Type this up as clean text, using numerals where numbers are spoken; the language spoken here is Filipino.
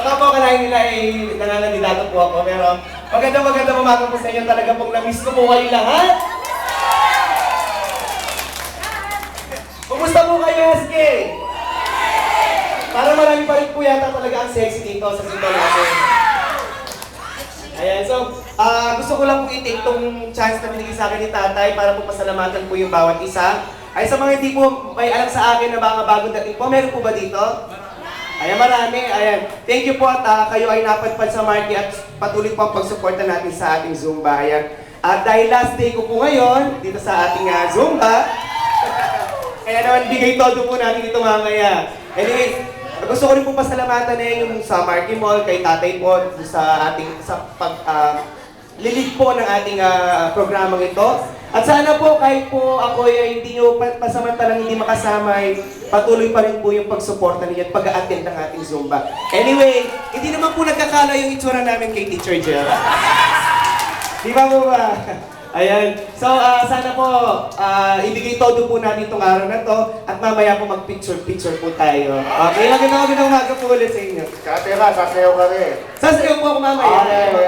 Baka po kalahin nila ay nangangandidato po ako, pero magandang umaga po sa inyo. Talaga pong na-miss ko po kayo lahat. Kumusta po kayo, SK? Para marami pa rin po yata talaga ang sexy dito sa simba natin. Ayan, so, gusto ko lang po i-take tong chance na binigay sa akin ni Tatay para po pasalamatan po yung bawat isa. Ay, sa mga hindi po may alam sa akin na mga bagong dating po, meron po ba dito? Ayan, marami. Ayan. Thank you po at kayo ay napadpad sa Marky at patuloy po ang pagsuporta natin sa ating Zumba. Ayan. At dahil last day ko po ngayon, dito sa ating Zumba, kaya naman bigay todo po natin dito mamaya. Anyway, gusto ko rin po pasalamatan yung sa Marky Mall, kay Tatay po sa ating lilig po ng ating programang ito. At sana po kahit po ako ay hindi nyo pasamantalang hindi makasama, ay patuloy pa rin po yung pagsuporta ninyo at pag-a-attend ng ating Zumba. Anyway, hindi naman po nagkakala yung itsura namin kay Teacher Jel. Di ba po ba? Ayan. So, sana po ibigay todo po natin itong araw na to at mamaya po mag-picture-picture po tayo. Okay, magandang umaga po ulit sa inyo. Kaya tira, sasayaw ka rin. Sasayaw po ako mamaya. Okay.